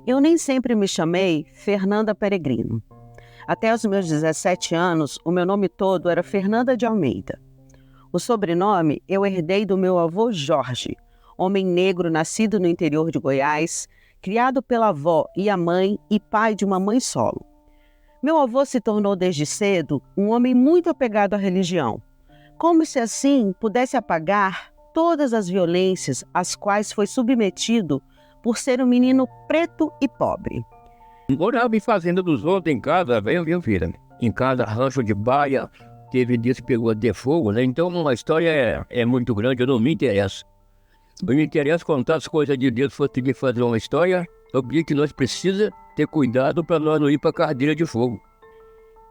Eu nem sempre me chamei Fernanda Peregrino. Até os meus 17 anos, o meu nome todo era Fernanda de Almeida. O sobrenome eu herdei do meu avô Jorge, homem negro nascido no interior de Goiás, criado pela avó e a mãe e pai de uma mãe solo. Meu avô se tornou desde cedo um homem muito apegado à religião, como se assim pudesse apagar todas as violências às quais foi submetido por ser um menino preto e pobre. Morava em fazenda dos outros, em casa, viu, filha? Em casa, rancho de baia, teve dias que pegou de fogo, né? Então a história é muito grande, eu não me interesso. Eu me interesso contar as coisas de Deus, se for conseguir fazer uma história, eu digo que nós precisamos ter cuidado para nós não ir para a cadeira de fogo.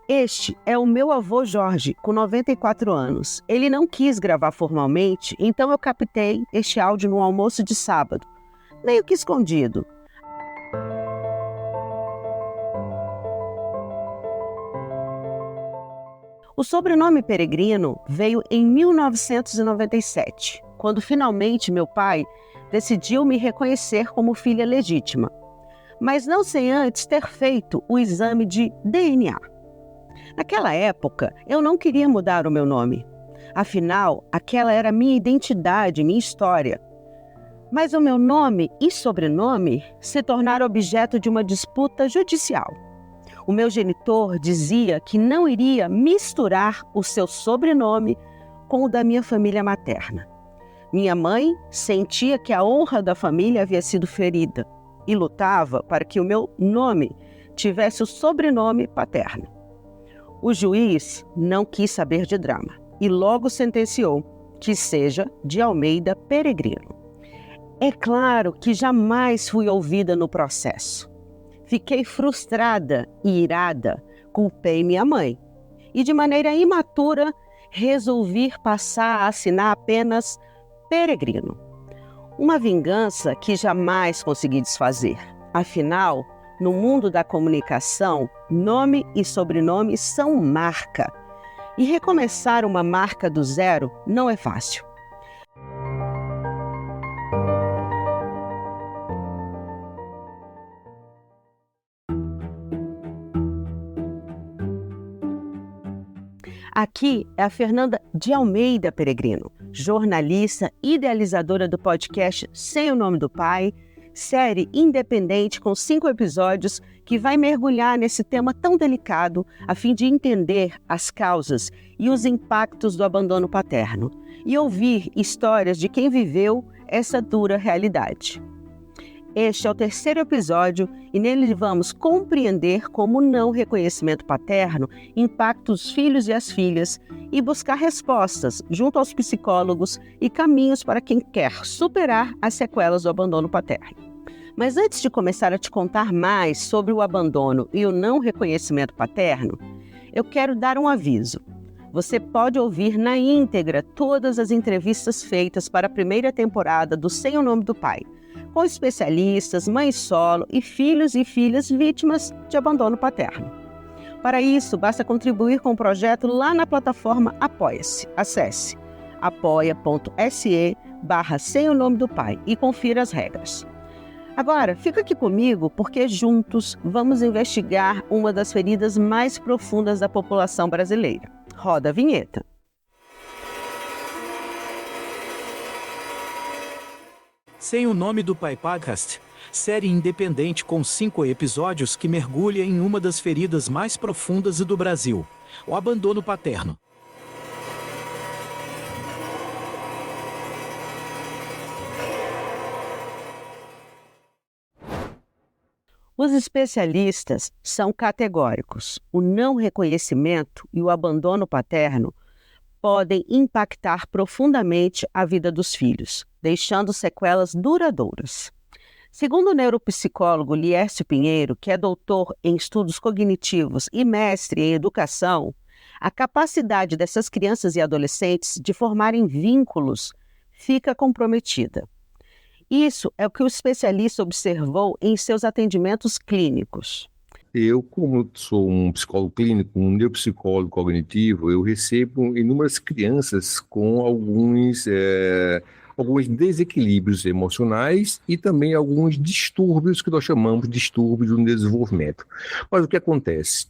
Este é o meu avô Jorge, com 94 anos. Ele não quis gravar formalmente, então eu captei este áudio no almoço de sábado, meio que escondido. O sobrenome Peregrino veio em 1997, quando finalmente meu pai decidiu me reconhecer como filha legítima, mas não sem antes ter feito o exame de DNA. Naquela época, eu não queria mudar o meu nome. Afinal, aquela era minha identidade, minha história. Mas o meu nome e sobrenome se tornaram objeto de uma disputa judicial. O meu genitor dizia que não iria misturar o seu sobrenome com o da minha família materna. Minha mãe sentia que a honra da família havia sido ferida e lutava para que o meu nome tivesse o sobrenome paterno. O juiz não quis saber de drama e logo sentenciou que seja de Almeida Peregrino. É claro que jamais fui ouvida no processo. Fiquei frustrada e irada, culpei minha mãe e, de maneira imatura, resolvi passar a assinar apenas Peregrino. Uma vingança que jamais consegui desfazer. Afinal, no mundo da comunicação, nome e sobrenome são marca. E recomeçar uma marca do zero não é fácil. Aqui é a Fernanda de Almeida Peregrino, jornalista, idealizadora do podcast Sem o Nome do Pai, série independente com 5 episódios que vai mergulhar nesse tema tão delicado a fim de entender as causas e os impactos do abandono paterno e ouvir histórias de quem viveu essa dura realidade. Este é o 3º episódio e nele vamos compreender como o não reconhecimento paterno impacta os filhos e as filhas e buscar respostas junto aos psicólogos e caminhos para quem quer superar as sequelas do abandono paterno. Mas antes de começar a te contar mais sobre o abandono e o não reconhecimento paterno, eu quero dar um aviso. Você pode ouvir na íntegra todas as entrevistas feitas para a primeira temporada do Sem o Nome do Pai, com especialistas, mães solo e filhos e filhas vítimas de abandono paterno. Para isso, basta contribuir com o projeto lá na plataforma Apoia-se. Acesse apoia.se/Sem o Nome do Pai e confira as regras. Agora, fica aqui comigo porque juntos vamos investigar uma das feridas mais profundas da população brasileira. Roda a vinheta. Sem o Nome do Pai Podcast, série independente com 5 episódios que mergulha em uma das feridas mais profundas do Brasil, o abandono paterno. Os especialistas são categóricos. O não reconhecimento e o abandono paterno podem impactar profundamente a vida dos filhos, deixando sequelas duradouras. Segundo o neuropsicólogo Liercio Pinheiro, que é doutor em estudos cognitivos e mestre em educação, a capacidade dessas crianças e adolescentes de formarem vínculos fica comprometida. Isso é o que o especialista observou em seus atendimentos clínicos. Eu, como sou um psicólogo clínico, um neuropsicólogo cognitivo, eu recebo inúmeras crianças com alguns desequilíbrios emocionais e também alguns distúrbios que nós chamamos de distúrbios do desenvolvimento. Mas o que acontece?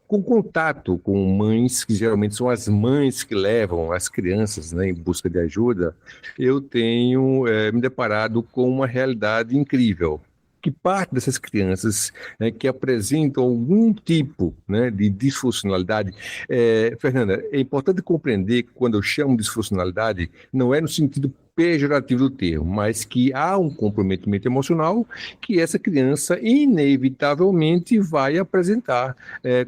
Com contato com mães, que geralmente são as mães que levam as crianças, né, em busca de ajuda, eu tenho me deparado com uma realidade incrível. Que parte dessas crianças, né, que apresentam algum tipo, né, de disfuncionalidade. Fernanda, é importante compreender que quando eu chamo de disfuncionalidade, não é no sentido pejorativo do termo, mas que há um comprometimento emocional que essa criança inevitavelmente vai apresentar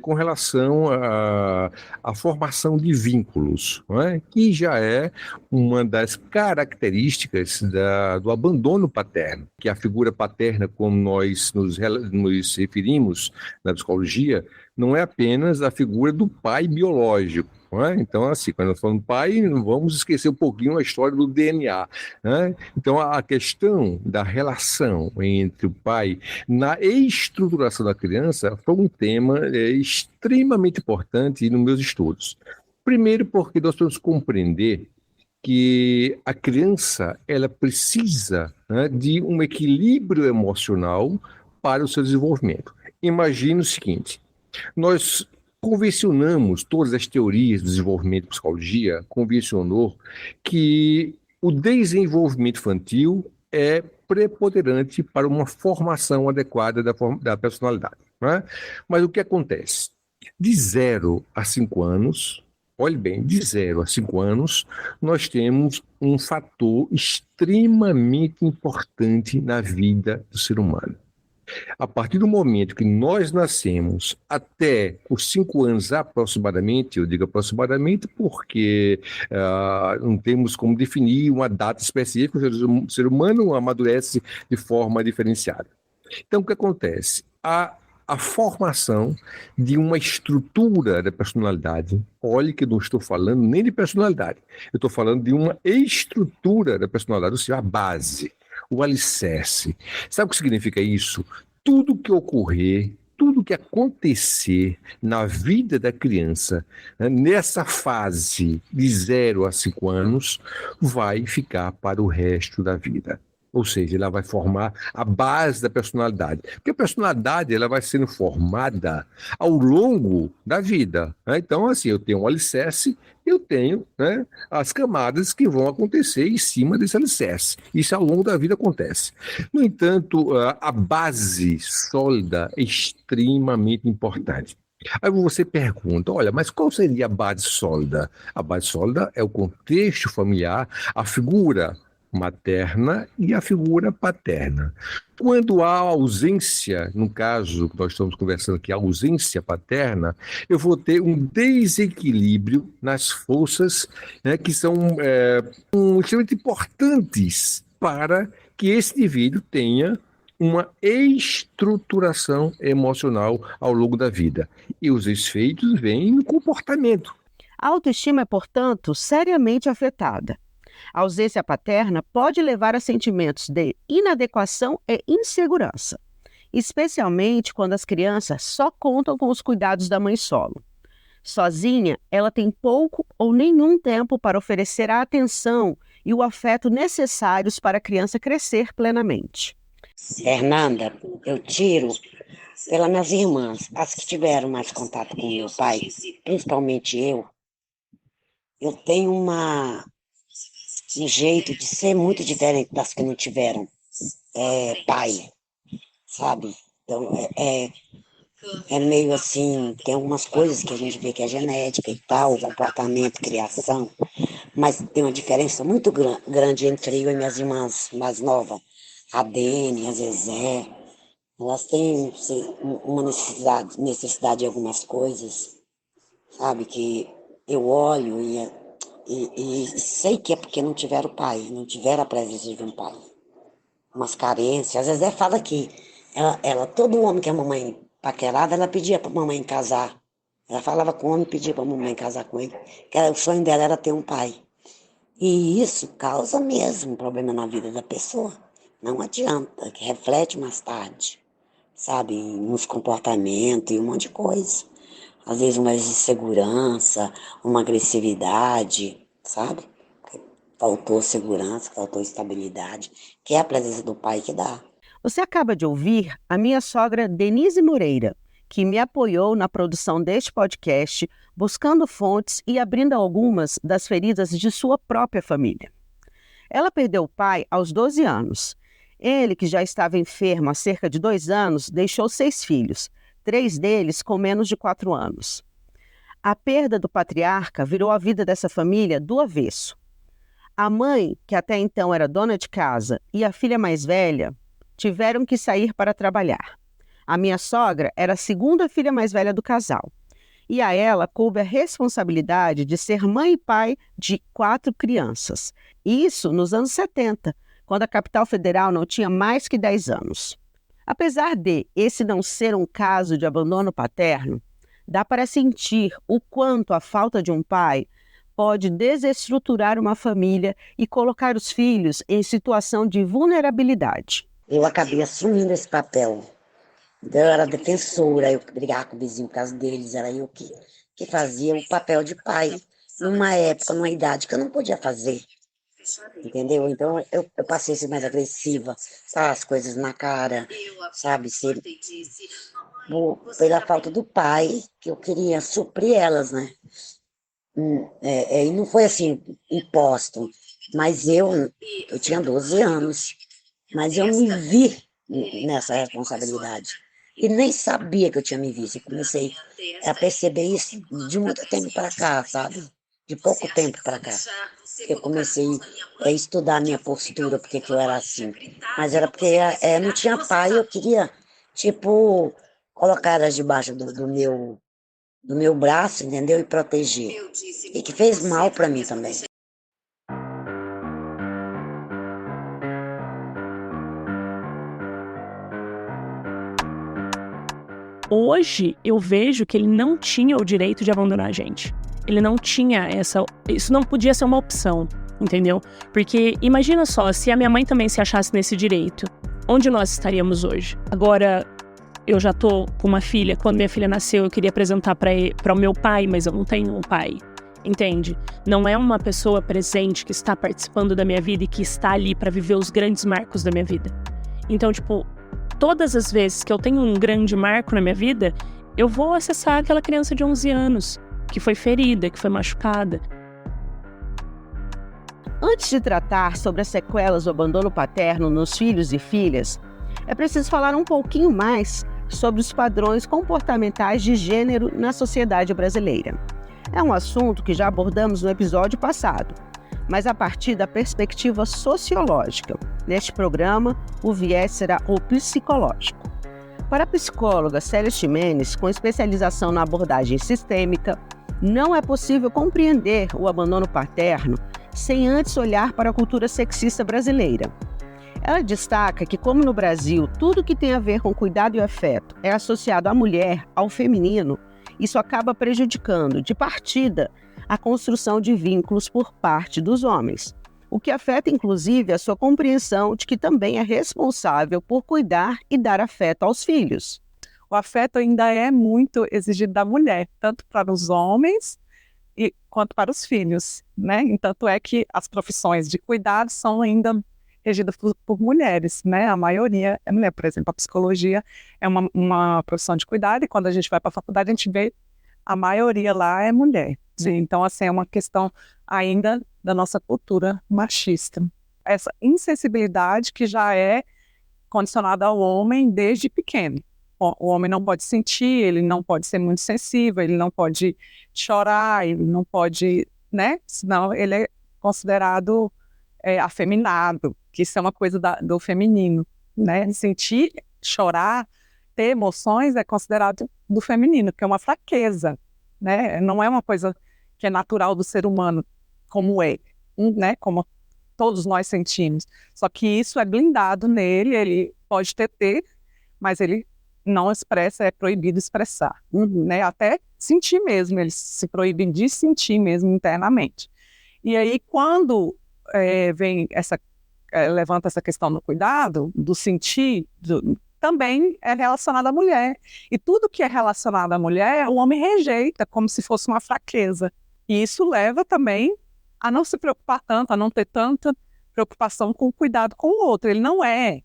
com relação à formação de vínculos, não é? Que já é uma das características do abandono paterno, que a figura paterna, como nós nos referimos na psicologia, não é apenas a figura do pai biológico. Não é? Então, assim, quando nós falamos pai, não vamos esquecer um pouquinho a história do DNA. Né? Então, a questão da relação entre o pai na estruturação da criança foi um tema extremamente importante nos meus estudos. Primeiro, porque nós temos que compreender que a criança ela precisa, né, de um equilíbrio emocional para o seu desenvolvimento. Imagine o seguinte: nós convencionamos, todas as teorias do desenvolvimento de psicologia convencionou que o desenvolvimento infantil é preponderante para uma formação adequada da personalidade. Né? Mas o que acontece? De 0 a 5 anos, olhe bem, de 0 a 5 anos, nós temos um fator extremamente importante na vida do ser humano. A partir do momento que nós nascemos até os 5 anos aproximadamente, eu digo aproximadamente porque não temos como definir uma data específica, o ser humano amadurece de forma diferenciada. Então, o que acontece? A formação de uma estrutura da personalidade, olhe que eu não estou falando nem de personalidade, eu estou falando de uma estrutura da personalidade, ou seja, a base, o alicerce. Sabe o que significa isso? Tudo que ocorrer, tudo que acontecer na vida da criança, né, nessa fase de 0 a 5 anos, vai ficar para o resto da vida. Ou seja, ela vai formar a base da personalidade. Porque a personalidade ela vai sendo formada ao longo da vida. Né? Então, assim, eu tenho um alicerce, eu tenho, né, as camadas que vão acontecer em cima desse alicerce. Isso ao longo da vida acontece. No entanto, a base sólida é extremamente importante. Aí você pergunta, olha, mas qual seria a base sólida? A base sólida é o contexto familiar, a figura materna e a figura paterna. Quando há ausência, no caso que nós estamos conversando aqui, a ausência paterna, eu vou ter um desequilíbrio nas forças, né, que são extremamente importantes para que esse indivíduo tenha uma estruturação emocional ao longo da vida. E os efeitos vêm no comportamento. A autoestima é, portanto, seriamente afetada. A ausência paterna pode levar a sentimentos de inadequação e insegurança, especialmente quando as crianças só contam com os cuidados da mãe solo. Sozinha, ela tem pouco ou nenhum tempo para oferecer a atenção e o afeto necessários para a criança crescer plenamente. Fernanda, eu tiro pelas minhas irmãs, as que tiveram mais contato com meu pai, principalmente eu tenho um jeito de ser muito diferente das que não tiveram pai, sabe? Então, é meio assim, tem algumas coisas que a gente vê que é genética e tal, comportamento, criação, mas tem uma diferença muito grande entre eu e minhas irmãs mais novas, a Dene, a Zezé. Elas têm uma necessidade de algumas coisas, sabe, que eu olho e sei que é porque não tiveram pai, não tiveram a presença de um pai. Umas carências. Às vezes fala que todo homem que a mamãe paquerava, ela pedia para a mamãe casar. Ela falava com o homem e pedia para a mamãe casar com ele. Que o sonho dela era ter um pai. E isso causa mesmo problema na vida da pessoa. Não adianta, que reflete mais tarde, sabe, nos comportamentos e um monte de coisa. Às vezes uma insegurança, uma agressividade, sabe? faltou segurança, faltou estabilidade, que é a presença do pai que dá. Você acaba de ouvir a minha sogra Denise Moreira, que me apoiou na produção deste podcast, buscando fontes e abrindo algumas das feridas de sua própria família. Ela perdeu o pai aos 12 anos. Ele, que já estava enfermo há cerca de 2 anos, deixou 6 filhos, 3 deles com menos de 4 anos. A perda do patriarca virou a vida dessa família do avesso. A mãe, que até então era dona de casa, e a filha mais velha tiveram que sair para trabalhar. A minha sogra era a segunda filha mais velha do casal. E a ela coube a responsabilidade de ser mãe e pai de 4 crianças. Isso nos anos 70, quando a capital federal não tinha mais que 10 anos. Apesar de esse não ser um caso de abandono paterno, dá para sentir o quanto a falta de um pai pode desestruturar uma família e colocar os filhos em situação de vulnerabilidade. Eu acabei assumindo esse papel. Então, eu era defensora, eu brigava com o vizinho por causa deles, era eu que fazia o papel de pai, numa época, numa idade que eu não podia fazer, entendeu? Então, eu passei a ser mais agressiva, sabe, as coisas na cara, sabe, pela falta do pai, que eu queria suprir elas, né? E não foi assim, imposto, mas eu tinha 12 anos, mas eu me vi nessa responsabilidade. E nem sabia que eu tinha me visto. Eu comecei a perceber isso de muito tempo para cá, sabe? De pouco tempo para cá. Eu comecei a estudar a minha postura, porque que eu era assim. Mas era porque não tinha pai, eu queria, tipo, colocar elas debaixo do meu braço, entendeu? E proteger. E que fez mal para mim também. Hoje, eu vejo que ele não tinha o direito de abandonar a gente. Ele não tinha isso não podia ser uma opção, entendeu? Porque imagina só, se a minha mãe também se achasse nesse direito, onde nós estaríamos hoje? Agora, eu já tô com uma filha, quando minha filha nasceu, eu queria apresentar para o meu pai, mas eu não tenho um pai, entende? Não é uma pessoa presente que está participando da minha vida e que está ali para viver os grandes marcos da minha vida. Então, tipo, todas as vezes que eu tenho um grande marco na minha vida, eu vou acessar aquela criança de 11 anos, que foi ferida, que foi machucada. Antes de tratar sobre as sequelas do abandono paterno nos filhos e filhas, é preciso falar um pouquinho mais sobre os padrões comportamentais de gênero na sociedade brasileira. É um assunto que já abordamos no episódio passado, mas a partir da perspectiva sociológica. Neste programa, o viés será o psicológico. Para a psicóloga Célia Ximenes, com especialização na abordagem sistêmica, não é possível compreender o abandono paterno sem antes olhar para a cultura sexista brasileira. Ela destaca que, como no Brasil, tudo que tem a ver com cuidado e afeto é associado à mulher, ao feminino, isso acaba prejudicando, de partida, a construção de vínculos por parte dos homens, o que afeta, inclusive, a sua compreensão de que também é responsável por cuidar e dar afeto aos filhos. O afeto ainda é muito exigido da mulher, tanto para os homens quanto para os filhos, né? Tanto é que as profissões de cuidado são ainda regidas por mulheres, né? A maioria é mulher. Por exemplo, a psicologia é uma profissão de cuidado e quando a gente vai para a faculdade a gente vê a maioria lá é mulher. Sim. Então, assim, é uma questão ainda da nossa cultura machista. Essa insensibilidade que já é condicionada ao homem desde pequeno. O homem não pode sentir, ele não pode ser muito sensível, ele não pode chorar, ele não pode, né? Senão ele é considerado afeminado, que isso é uma coisa do feminino, né? Sentir, chorar, ter emoções é considerado do feminino, que é uma fraqueza, né? Não é uma coisa que é natural do ser humano, como né? Como todos nós sentimos. Só que isso é blindado nele, ele pode ter, mas ele não expressa, é proibido expressar, né? Até sentir mesmo, eles se proíbem de sentir mesmo internamente. E aí, quando levanta essa questão do cuidado, do sentir, também é relacionado à mulher. E tudo que é relacionado à mulher, o homem rejeita como se fosse uma fraqueza. E isso leva também a não se preocupar tanto, a não ter tanta preocupação com o cuidado com o outro. Ele não é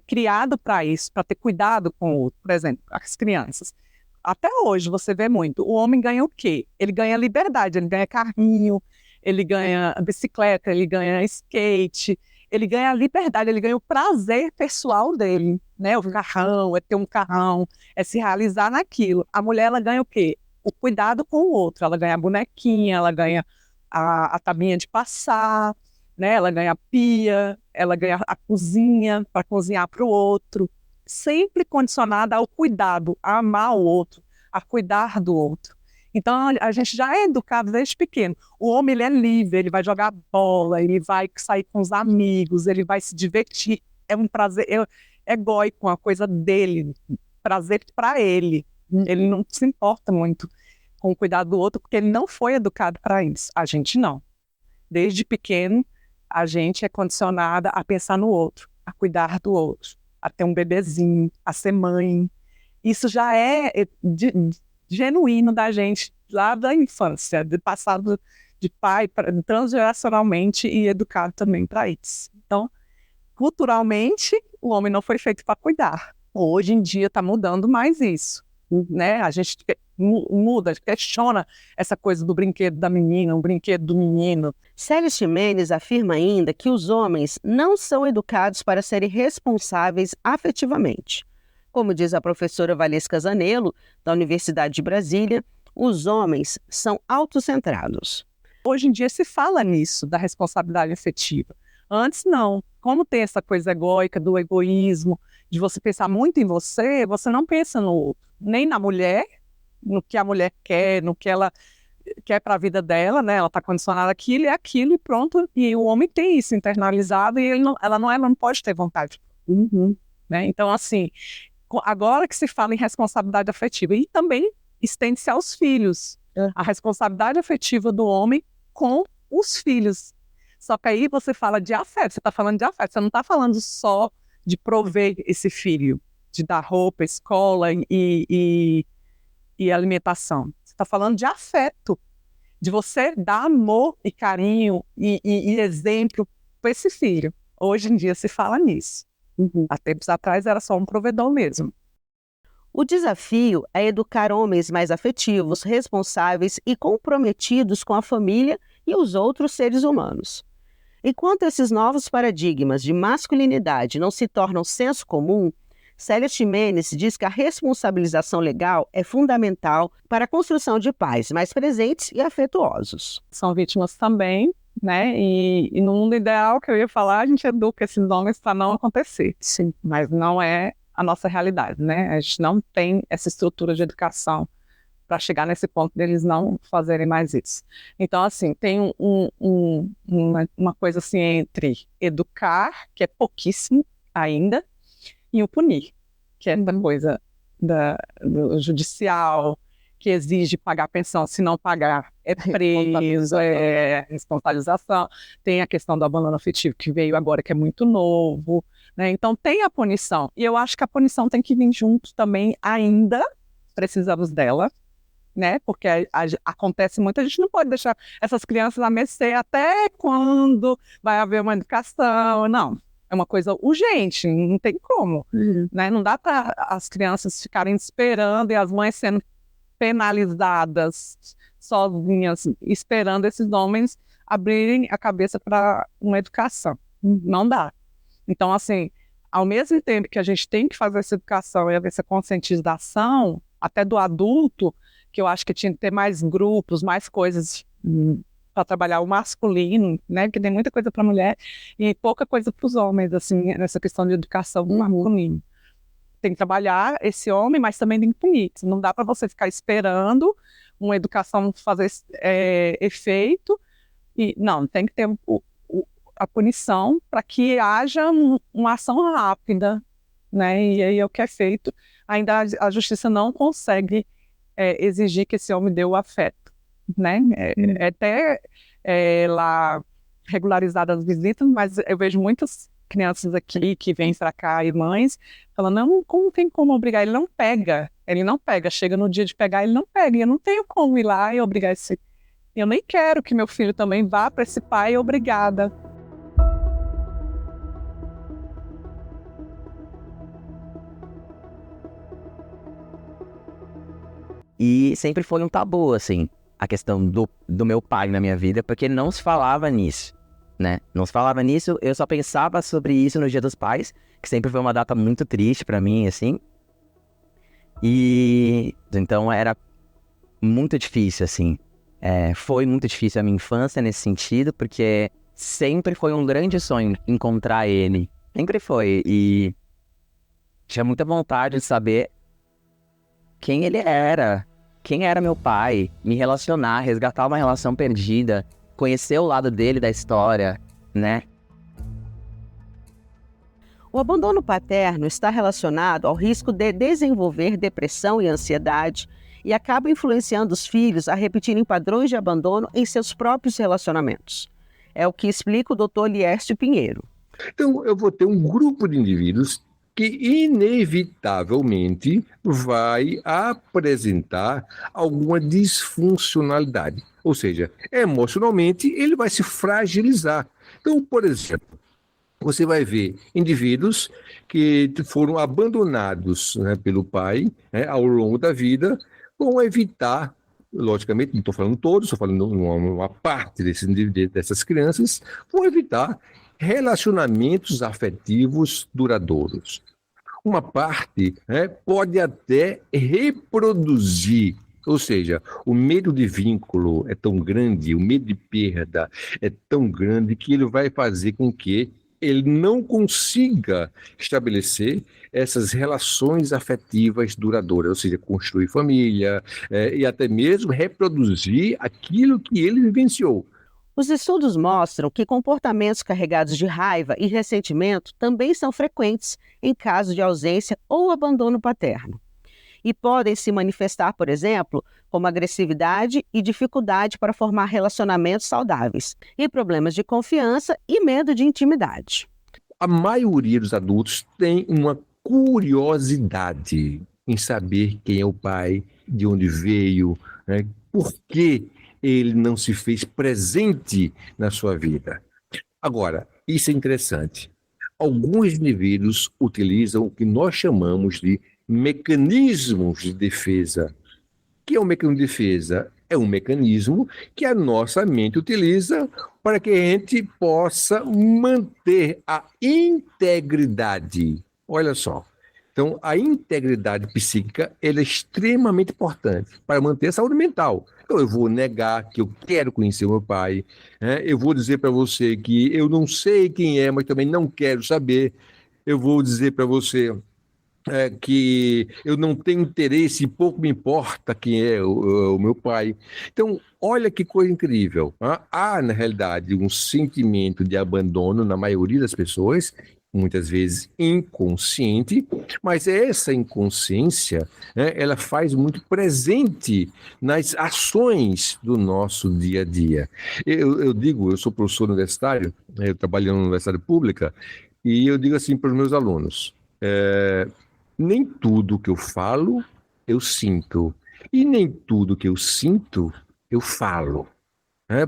criado para isso, para ter cuidado com o outro. Por exemplo, as crianças. Até hoje você vê muito. O homem ganha o quê? Ele ganha liberdade, ele ganha carrinho, ele ganha bicicleta, ele ganha skate, ele ganha a liberdade, ele ganha o prazer pessoal dele, né? O carrão, é ter um carrão, é se realizar naquilo. A mulher, ela ganha o quê? O cuidado com o outro. Ela ganha a bonequinha, ela ganha a taminha de passar, né? Ela ganha a pia, ela ganha a cozinha para cozinhar para o outro. Sempre condicionada ao cuidado, a amar o outro, a cuidar do outro. Então, a gente já é educado desde pequeno. O homem, ele é livre, ele vai jogar bola, ele vai sair com os amigos, ele vai se divertir. É um prazer egóico, uma coisa dele, prazer para ele. Ele não se importa muito com o cuidado do outro, porque ele não foi educado para isso. A gente não. Desde pequeno, a gente é condicionada a pensar no outro, a cuidar do outro, a ter um bebezinho, a ser mãe. Isso já é genuíno da gente, lá da infância, de passado de pai, transgeracionalmente e educado também para isso. Então, culturalmente, o homem não foi feito para cuidar. Hoje em dia está mudando mais isso, né? A gente muda, questiona essa coisa do brinquedo da menina, o brinquedo do menino. Célia Ximenes afirma ainda que os homens não são educados para serem responsáveis afetivamente. Como diz a professora Valesca Zanello, da Universidade de Brasília, os homens são autocentrados. Hoje em dia se fala nisso, da responsabilidade afetiva. Antes não. Como tem essa coisa egóica do egoísmo, de você pensar muito em você, você não pensa no outro. Nem na mulher, no que a mulher quer, no que ela quer para a vida dela, né? Ela está condicionada àquilo e aquilo e pronto. E o homem tem isso internalizado e ela não pode ter vontade. Né? Então, assim, agora que se fala em responsabilidade afetiva, e também estende-se aos filhos, a responsabilidade afetiva do homem com os filhos. Só que aí você fala de afeto, você está falando de afeto, você não está falando só de prover esse filho, de dar roupa, escola e alimentação. Você está falando de afeto, de você dar amor e carinho e exemplo para esse filho. Hoje em dia se fala nisso. Há tempos atrás era só um provedor mesmo. O desafio é educar homens mais afetivos, responsáveis e comprometidos com a família e os outros seres humanos. Enquanto esses novos paradigmas de masculinidade não se tornam senso comum, Célia Ximenes diz que a responsabilização legal é fundamental para a construção de pais mais presentes e afetuosos. São vítimas também, né? E no mundo ideal que eu ia falar, a gente educa esses homens para não acontecer. Sim. Mas não é a nossa realidade, né? A gente não tem essa estrutura de educação para chegar nesse ponto deles não fazerem mais isso. Então, assim, tem uma coisa assim entre educar, que é pouquíssimo ainda, e o punir, que é essa coisa do judicial, que exige pagar pensão, se não pagar é preso, é responsabilização. Tem a questão do abandono afetivo que veio agora, que é muito novo, né? Então tem a punição, e eu acho que a punição tem que vir junto também ainda, precisamos dela, né? Porque acontece muito, a gente não pode deixar essas crianças a mercê até quando vai haver uma educação, não. É uma coisa urgente, não tem como, né? Não dá para as crianças ficarem esperando e as mães sendo penalizadas sozinhas, esperando esses homens abrirem a cabeça para uma educação. Não dá. Então, assim, ao mesmo tempo que a gente tem que fazer essa educação e essa conscientização, até do adulto, que eu acho que tinha que ter mais grupos, mais coisas para trabalhar o masculino, né? Porque tem muita coisa para a mulher e pouca coisa para os homens, assim, nessa questão de educação do masculino. Tem que trabalhar esse homem, mas também tem que punir. Não dá para você ficar esperando uma educação fazer efeito. Não, tem que ter a punição para que haja uma ação rápida, né? E aí é o que é feito. Ainda a justiça não consegue exigir que esse homem dê o afeto, né? Até lá regularizadas as visitas, mas eu vejo muitas crianças aqui que vêm para cá e mães falando, não tem como obrigar, ele não pega, chega no dia de pegar, ele não pega, e eu não tenho como ir lá e obrigar Eu nem quero que meu filho também vá para esse pai obrigada. E sempre foi um tabu, assim, a questão do meu pai na minha vida, porque não se falava nisso, né? Não se falava nisso, eu só pensava sobre isso no Dia dos Pais, que sempre foi uma data muito triste pra mim, assim. E então era muito difícil, assim. Foi muito difícil a minha infância nesse sentido, porque sempre foi um grande sonho encontrar ele. Sempre foi. E tinha muita vontade de saber quem ele era, quem era meu pai, me relacionar, resgatar uma relação perdida, conhecer o lado dele da história, né? O abandono paterno está relacionado ao risco de desenvolver depressão e ansiedade e acaba influenciando os filhos a repetirem padrões de abandono em seus próprios relacionamentos. É o que explica o Dr. Liércio Pinheiro. Então, eu vou ter um grupo de indivíduos que inevitavelmente vai apresentar alguma disfuncionalidade. Ou seja, emocionalmente ele vai se fragilizar. Então, por exemplo, você vai ver indivíduos que foram abandonados, né, pelo pai, né, ao longo da vida, vão evitar, logicamente, não estou falando todos, estou falando uma parte dessas crianças, vão evitar relacionamentos afetivos duradouros. Uma parte, né, pode até reproduzir, ou seja, o medo de vínculo é tão grande, o medo de perda é tão grande que ele vai fazer com que ele não consiga estabelecer essas relações afetivas duradouras, ou seja, construir família, e até mesmo reproduzir aquilo que ele vivenciou. Os estudos mostram que comportamentos carregados de raiva e ressentimento também são frequentes em casos de ausência ou abandono paterno. E podem se manifestar, por exemplo, como agressividade e dificuldade para formar relacionamentos saudáveis, e problemas de confiança e medo de intimidade. A maioria dos adultos tem uma curiosidade em saber quem é o pai, de onde veio, né, por que ele não se fez presente na sua vida. Agora, isso é interessante. Alguns indivíduos utilizam o que nós chamamos de mecanismos de defesa. O que é um mecanismo de defesa? É um mecanismo que a nossa mente utiliza para que a gente possa manter a integridade. Olha só. Então, a integridade psíquica ela é extremamente importante para manter a saúde mental. Então, eu vou negar que eu quero conhecer o meu pai, né? Eu vou dizer para você que eu não sei quem é, mas também não quero saber. Eu vou dizer para você que eu não tenho interesse e pouco me importa quem é o meu pai. Então, olha que coisa incrível. Há, na realidade, um sentimento de abandono na maioria das pessoas, muitas vezes inconsciente, mas essa inconsciência, né, ela faz muito presente nas ações do nosso dia a dia. Eu sou professor universitário, eu trabalho na universidade pública, e eu digo assim para os meus alunos, nem tudo que eu falo, eu sinto. E nem tudo que eu sinto, eu falo.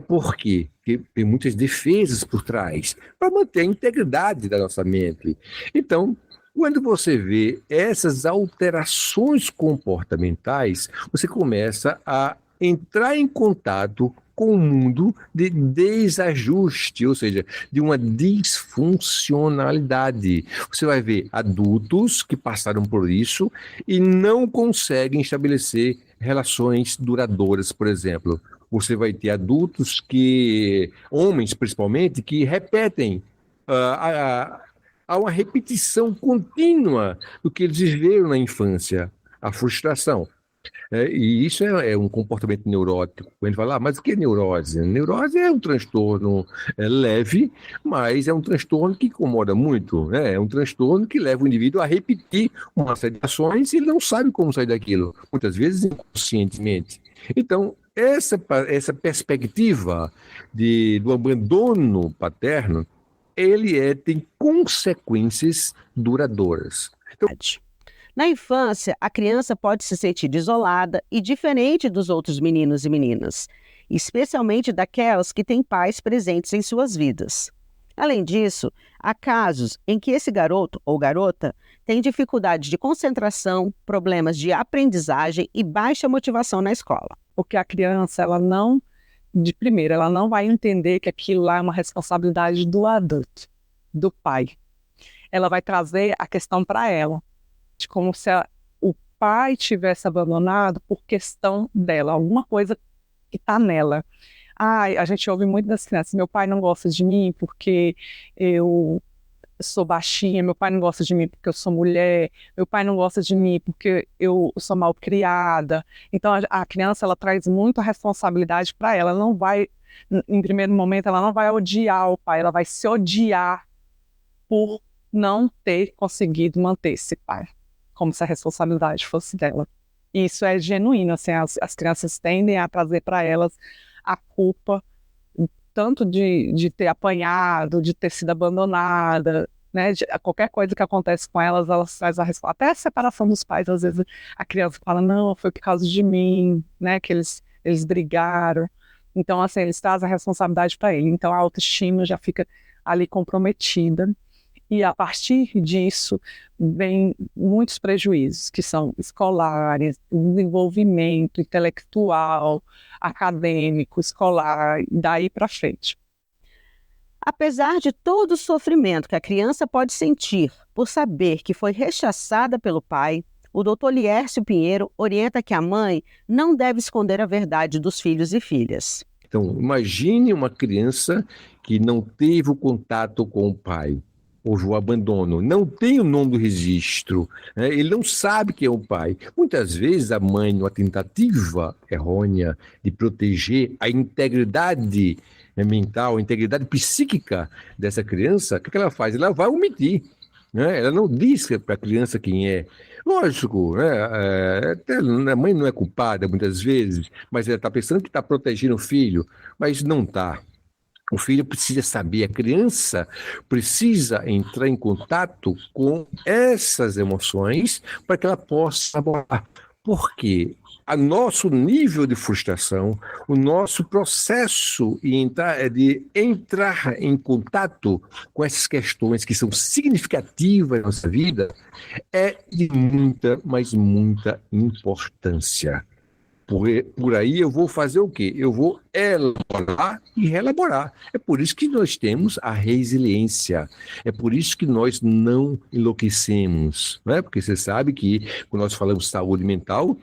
Por quê? Porque tem muitas defesas por trás, para manter a integridade da nossa mente. Então, quando você vê essas alterações comportamentais, você começa a entrar em contato com um mundo de desajuste, ou seja, de uma disfuncionalidade. Você vai ver adultos que passaram por isso e não conseguem estabelecer relações duradouras, por exemplo. Você vai ter adultos homens principalmente, que repetem há uma repetição contínua do que eles viveram na infância, a frustração. E isso é um comportamento neurótico. A gente fala, mas o que é neurose? Neurose é um transtorno leve, mas é um transtorno que incomoda muito, né? É um transtorno que leva o indivíduo a repetir uma série de ações e ele não sabe como sair daquilo, muitas vezes inconscientemente. Então, essa perspectiva do abandono paterno, tem consequências duradouras. Então, na infância, a criança pode se sentir isolada e diferente dos outros meninos e meninas. especialmente daquelas que têm pais presentes em suas vidas. Além disso, há casos em que esse garoto ou garota tem dificuldade de concentração, problemas de aprendizagem e baixa motivação na escola. Porque a criança, ela não vai entender que aquilo lá é uma responsabilidade do adulto, do pai. Ela vai trazer a questão para ela, de como se o pai tivesse abandonado por questão dela, alguma coisa que está nela. A gente ouve muito das crianças, meu pai não gosta de mim porque eu sou baixinha, meu pai não gosta de mim porque eu sou mulher, meu pai não gosta de mim porque eu sou mal criada. Então a criança, ela traz muita responsabilidade para ela. Ela não vai, em primeiro momento, ela não vai odiar o pai, ela vai se odiar por não ter conseguido manter esse pai, como se a responsabilidade fosse dela. E isso é genuíno, assim, as crianças tendem a trazer para elas a culpa tanto de ter apanhado, de ter sido abandonada, né? Qualquer coisa que acontece com elas trazem a resposta. Até a separação dos pais, às vezes a criança fala, não, foi por causa de mim, né? Que eles brigaram. Então, assim, eles trazem a responsabilidade para ele. Então, a autoestima já fica ali comprometida. E a partir disso, vem muitos prejuízos, que são escolares, desenvolvimento intelectual, acadêmico, escolar, daí para frente. Apesar de todo o sofrimento que a criança pode sentir por saber que foi rechaçada pelo pai, o Dr. Liercio Pinheiro orienta que a mãe não deve esconder a verdade dos filhos e filhas. Então, imagine uma criança que não teve o contato com o pai. Houve o abandono, não tem o nome do registro, né? Ele não sabe quem é o pai. Muitas vezes a mãe, numa tentativa errônea de proteger a integridade mental, a integridade psíquica dessa criança, o que ela faz? Ela vai omitir, né? Ela não diz para a criança quem é. Lógico, né? A mãe não é culpada muitas vezes, mas ela está pensando que está protegendo o filho, mas não está. O filho precisa saber, a criança precisa entrar em contato com essas emoções para que ela possa abordar. Por quê? O nosso nível de frustração, o nosso processo de entrar em contato com essas questões que são significativas na nossa vida é de muita, mas muita importância. Por aí eu vou fazer o quê? Eu vou elaborar e reelaborar. É por isso que nós temos a resiliência. É por isso que nós não enlouquecemos, né? Porque você sabe que quando nós falamos saúde mental,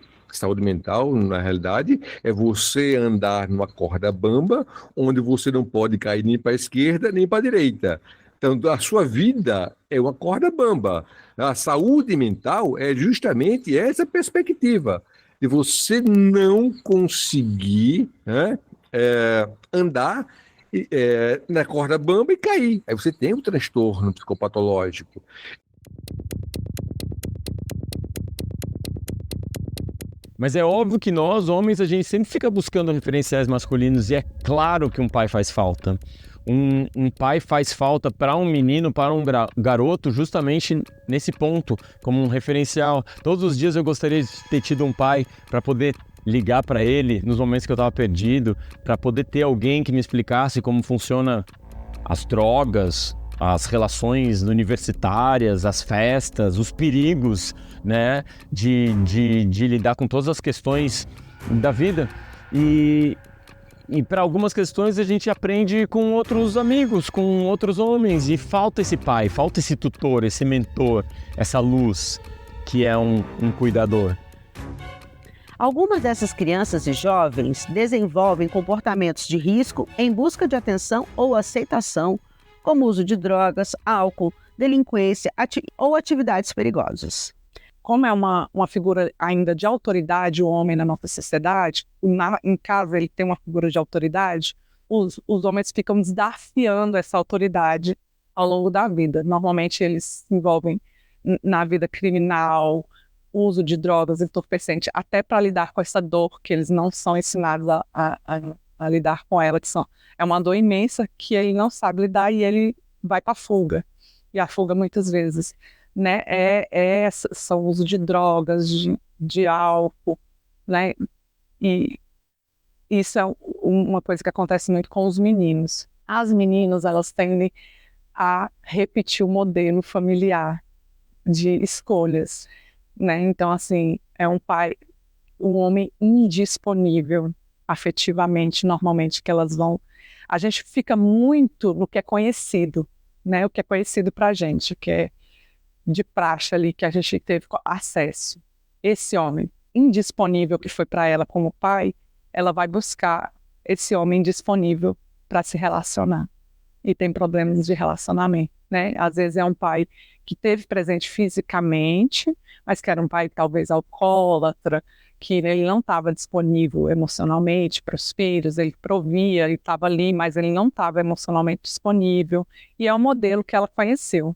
na realidade, é você andar numa corda bamba, onde você não pode cair nem para a esquerda, nem para a direita. Então, a sua vida é uma corda bamba. A saúde mental é justamente essa perspectiva de você não conseguir, né, andar na corda bamba e cair. Aí você tem um transtorno psicopatológico. Mas é óbvio que nós, homens, a gente sempre fica buscando referenciais masculinos e é claro que um pai faz falta. Um pai faz falta para um menino, para um garoto, justamente nesse ponto, como um referencial. Todos os dias eu gostaria de ter tido um pai para poder ligar para ele nos momentos que eu estava perdido, para poder ter alguém que me explicasse como funciona as drogas, as relações universitárias, as festas, os perigos, né, de lidar com todas as questões da vida. E para algumas questões a gente aprende com outros amigos, com outros homens, e falta esse pai, falta esse tutor, esse mentor, essa luz que é um cuidador. Algumas dessas crianças e jovens desenvolvem comportamentos de risco em busca de atenção ou aceitação, como uso de drogas, álcool, delinquência ou atividades perigosas. Como é uma figura ainda de autoridade, o homem na nossa sociedade, em casa ele tem uma figura de autoridade, os homens ficam desafiando essa autoridade ao longo da vida. Normalmente eles se envolvem na vida criminal, uso de drogas, entorpecentes, até para lidar com essa dor que eles não são ensinados a lidar com ela, é uma dor imensa que ele não sabe lidar e ele vai para a fuga. E a fuga muitas vezes, né, são o uso de drogas, de álcool, né, e isso é uma coisa que acontece muito com os meninos. As meninas, elas tendem a repetir o modelo familiar de escolhas, né? Então, assim, é um homem indisponível afetivamente, normalmente, que elas vão... A gente fica muito no que é conhecido, né? O que é conhecido pra gente, o que é de praxe ali, que a gente teve acesso. Esse homem indisponível que foi para ela como pai, ela vai buscar esse homem disponível para se relacionar. E tem problemas de relacionamento, né? Às vezes é um pai que teve presente fisicamente, mas que era um pai talvez alcoólatra, que ele não estava disponível emocionalmente para os filhos, ele provia, ele estava ali, mas ele não estava emocionalmente disponível. E é o modelo que ela conheceu.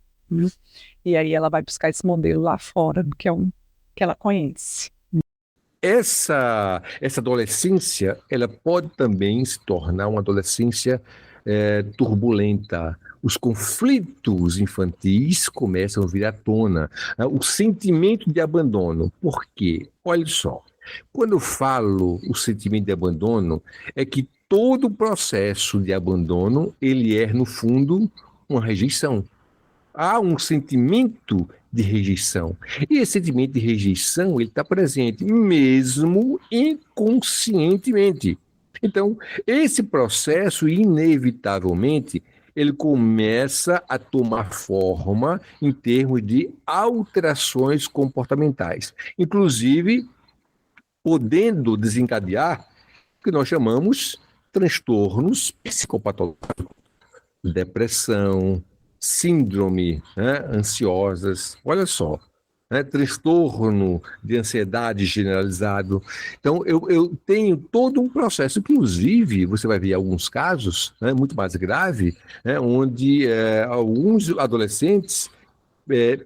E aí ela vai buscar esse modelo lá fora, que é que ela conhece. Essa adolescência, ela pode também se tornar uma adolescência turbulenta. Os conflitos infantis começam a vir à tona. O sentimento de abandono. Por quê? Olha só, quando eu falo o sentimento de abandono, é que todo o processo de abandono, ele é, no fundo, uma rejeição. Há um sentimento de rejeição. E esse sentimento de rejeição, ele está presente mesmo inconscientemente. Então, esse processo, inevitavelmente, ele começa a tomar forma em termos de alterações comportamentais, inclusive podendo desencadear o que nós chamamos transtornos psicopatológicos, depressão, síndrome, né, ansiosas, olha só, né, transtorno de ansiedade generalizado. Então, eu tenho todo um processo, inclusive, você vai ver alguns casos, né, muito mais grave, né, onde alguns adolescentes,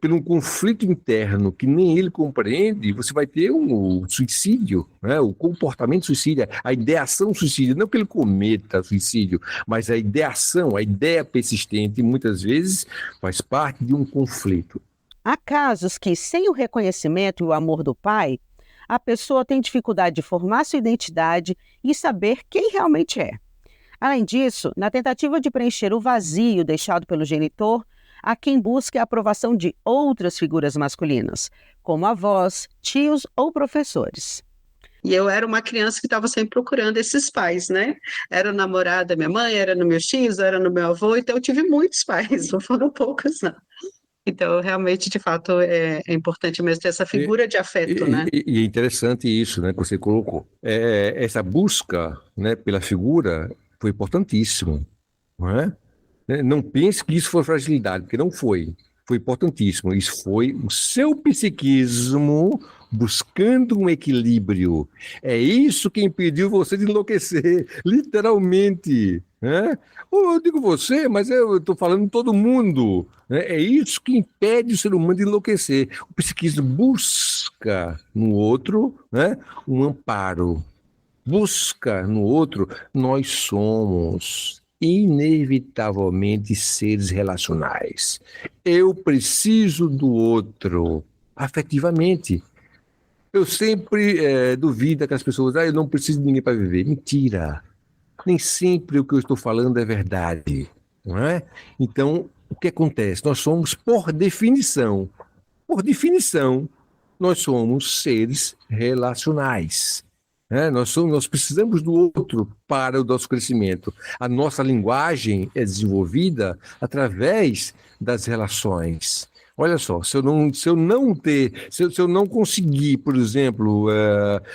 por um conflito interno que nem ele compreende, você vai ter um suicídio, né? O comportamento suicida, a ideação suicida, não que ele cometa suicídio, mas a ideação, a ideia persistente, muitas vezes faz parte de um conflito. Há casos que, sem o reconhecimento e o amor do pai, a pessoa tem dificuldade de formar sua identidade e saber quem realmente é. Além disso, na tentativa de preencher o vazio deixado pelo genitor, há quem busque a aprovação de outras figuras masculinas, como avós, tios ou professores. E eu era uma criança que estava sempre procurando esses pais, né? Era namorada da minha mãe, era no meus tios, era no meu avô, então eu tive muitos pais, não foram poucos, não. Então, realmente, de fato, é importante mesmo ter essa figura de afeto, né? E é interessante isso, né, que você colocou. Essa busca, né, pela figura foi importantíssimo, não é? Não pense que isso foi fragilidade, porque não foi. Foi importantíssimo. Isso foi o seu psiquismo buscando um equilíbrio. É isso que impediu você de enlouquecer, literalmente. Né? Eu digo você, mas eu estou falando todo mundo. Né? É isso que impede o ser humano de enlouquecer. O psiquismo busca no outro, né, um amparo. Busca no outro, nós somos inevitavelmente seres relacionais. Eu preciso do outro afetivamente. Eu sempre duvido que as pessoas, eu não preciso de ninguém para viver. Mentira. Nem sempre o que eu estou falando é verdade, não é? Então, o que acontece? Nós somos, por definição, nós somos seres relacionais. Nós precisamos do outro para o nosso crescimento. A nossa linguagem é desenvolvida através das relações. Olha só, se eu não conseguir, por exemplo,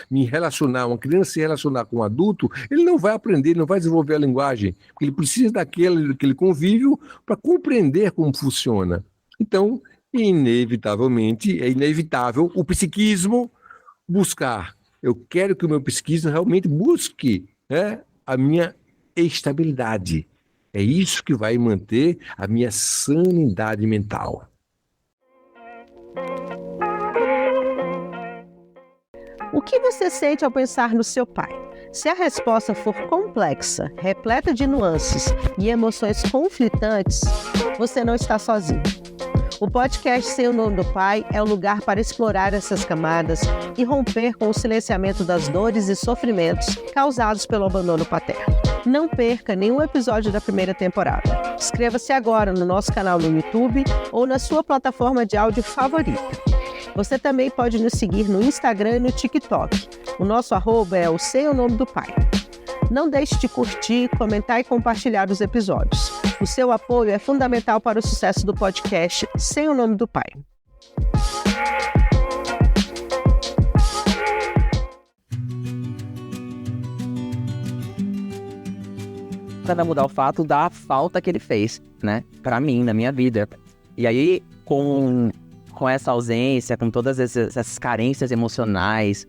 me relacionar, uma criança se relacionar com um adulto, ele não vai aprender, ele não vai desenvolver a linguagem, porque ele precisa daquele convívio para compreender como funciona. Então, inevitavelmente, é inevitável o psiquismo buscar. Eu quero que o meu psiquismo realmente busque, né, a minha estabilidade. É isso que vai manter a minha sanidade mental. O que você sente ao pensar no seu pai? Se a resposta for complexa, repleta de nuances e emoções conflitantes, você não está sozinho. O podcast Sem o Nome do Pai é o lugar para explorar essas camadas e romper com o silenciamento das dores e sofrimentos causados pelo abandono paterno. Não perca nenhum episódio da primeira temporada. Inscreva-se agora no nosso canal no YouTube ou na sua plataforma de áudio favorita. Você também pode nos seguir no Instagram e no TikTok. O nosso @ é o Sem o Nome do Pai. Não deixe de curtir, comentar e compartilhar os episódios. O seu apoio é fundamental para o sucesso do podcast Sem o Nome do Pai. Para mudar o fato da falta que ele fez, né? Pra mim, na minha vida. E aí, com essa ausência, com todas essas carências emocionais,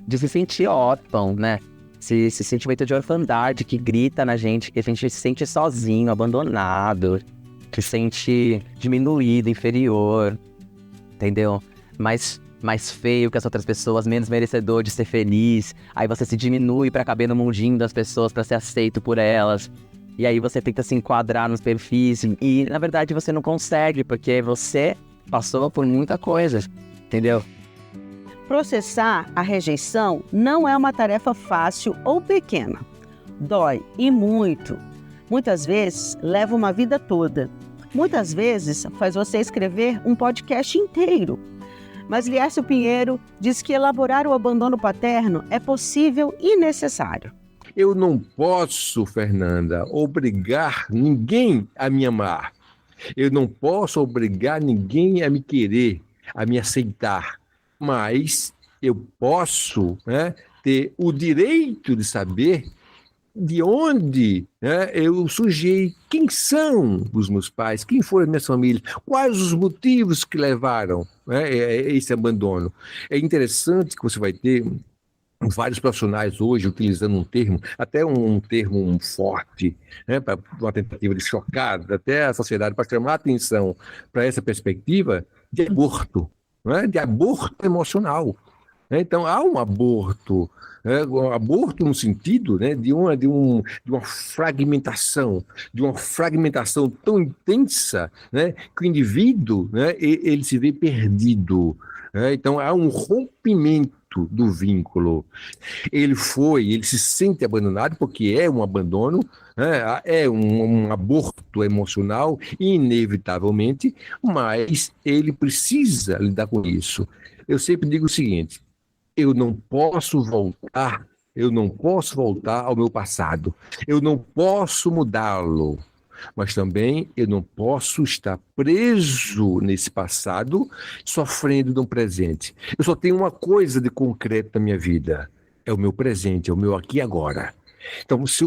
de se sentir órfão, né? Esse sentimento de orfandade que grita na gente, que a gente se sente sozinho, abandonado, que se sente diminuído, inferior, entendeu? Mais feio que as outras pessoas, menos merecedor de ser feliz. Aí você se diminui pra caber no mundinho das pessoas, pra ser aceito por elas. E aí você tenta se enquadrar nos perfis e, na verdade, você não consegue, porque você passou por muita coisa, entendeu? Processar a rejeição não é uma tarefa fácil ou pequena. Dói e muito. Muitas vezes leva uma vida toda. Muitas vezes faz você escrever um podcast inteiro. Mas Liércio Pinheiro diz que elaborar o abandono paterno é possível e necessário. Eu não posso, Fernanda, obrigar ninguém a me amar. Eu não posso obrigar ninguém a me querer, a me aceitar. Mas eu posso, né, ter o direito de saber de onde, né, eu surgi, quem são os meus pais, quem foram as minhas famílias, quais os motivos que levaram, né, esse abandono. É interessante que você vai ter vários profissionais hoje utilizando um termo, até um termo forte, né, para uma tentativa de chocar até a sociedade, para chamar a atenção para essa perspectiva de aborto. Né, de aborto emocional. Então, há um aborto, né, um aborto no sentido, né, de uma fragmentação tão intensa, né, que o indivíduo, né, ele se vê perdido. Né? Então, há um rompimento do vínculo. Ele se sente abandonado porque é um abandono, né? É um aborto emocional, inevitavelmente, mas ele precisa lidar com isso. Eu sempre digo o seguinte: eu não posso voltar ao meu passado, eu não posso mudá-lo, mas também eu não posso estar preso nesse passado, sofrendo no presente. Eu só tenho uma coisa de concreto na minha vida, é o meu presente, é o meu aqui e agora. Então, se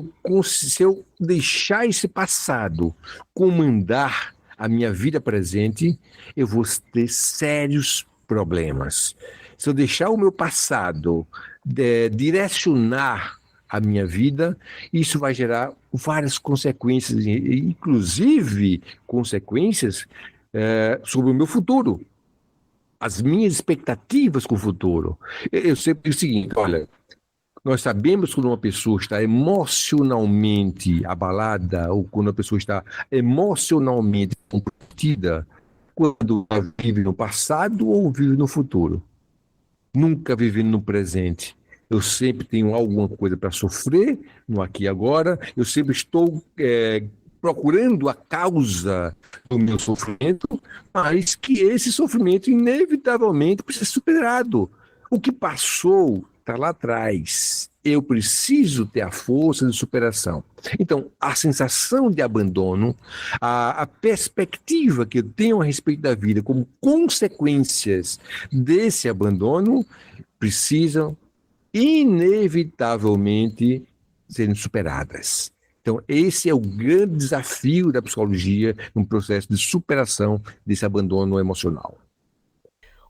eu deixar esse passado comandar a minha vida presente, eu vou ter sérios problemas. Se eu deixar o meu passado direcionar a minha vida, isso vai gerar várias consequências, inclusive consequências sobre o meu futuro, as minhas expectativas com o futuro. Eu sempre digo o seguinte: olha, nós sabemos quando uma pessoa está emocionalmente abalada ou quando a pessoa está emocionalmente comprometida, quando ela vive no passado ou vive no futuro. Nunca vivendo no presente. Eu sempre tenho alguma coisa para sofrer no aqui e agora. Eu sempre estou procurando a causa do meu sofrimento, mas que esse sofrimento inevitavelmente precisa ser superado. O que passou está lá atrás. Eu preciso ter a força de superação. Então, a sensação de abandono, a perspectiva que eu tenho a respeito da vida como consequências desse abandono, precisam inevitavelmente serem superadas. Então, esse é o grande desafio da psicologia no processo de superação desse abandono emocional.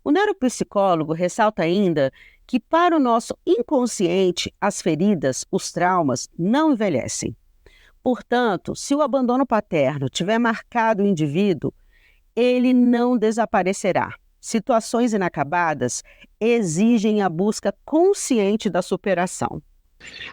O neuropsicólogo ressalta ainda que, para o nosso inconsciente, as feridas, os traumas, não envelhecem. Portanto, se o abandono paterno tiver marcado o indivíduo, ele não desaparecerá. Situações inacabadas exigem a busca consciente da superação.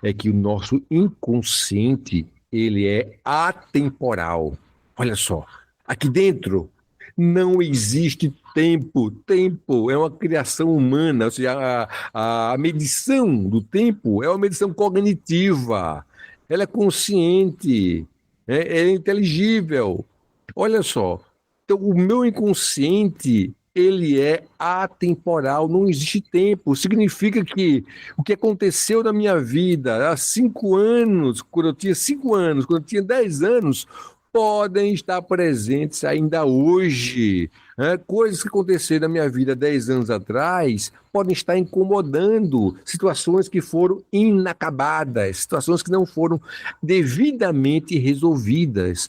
É que o nosso inconsciente, ele é atemporal. Olha só, aqui dentro Não existe tempo. Tempo é uma criação humana, ou seja, a medição do tempo é uma medição cognitiva. Ela é consciente, é inteligível. Olha só, então, o meu inconsciente, ele é atemporal, não existe tempo. Significa que o que aconteceu na minha vida há 5 anos, quando eu tinha 5 anos, quando eu tinha 10 anos, podem estar presentes ainda hoje. Né? Coisas que aconteceram na minha vida 10 anos atrás podem estar incomodando, situações que foram inacabadas, situações que não foram devidamente resolvidas.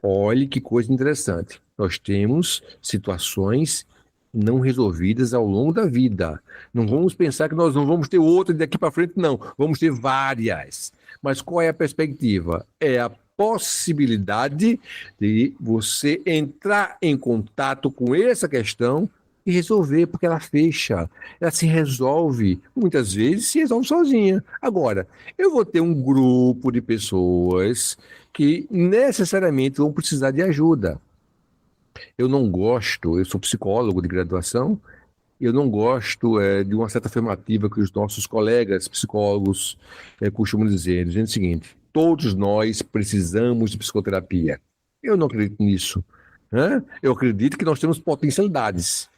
Olhe que coisa interessante. Nós temos situações não resolvidas ao longo da vida. Não vamos pensar que nós não vamos ter outra daqui para frente, não. Vamos ter várias. Mas qual é a perspectiva? É a possibilidade de você entrar em contato com essa questão e resolver, porque ela fecha, ela se resolve, muitas vezes se resolve sozinha. Agora, eu vou ter um grupo de pessoas que necessariamente vão precisar de ajuda. Eu não gosto, eu sou psicólogo de graduação, eu não gosto de uma certa afirmativa que os nossos colegas psicólogos costumam dizer, dizendo o seguinte: todos nós precisamos de psicoterapia. Eu não acredito nisso. Né? Eu acredito que nós temos potencialidades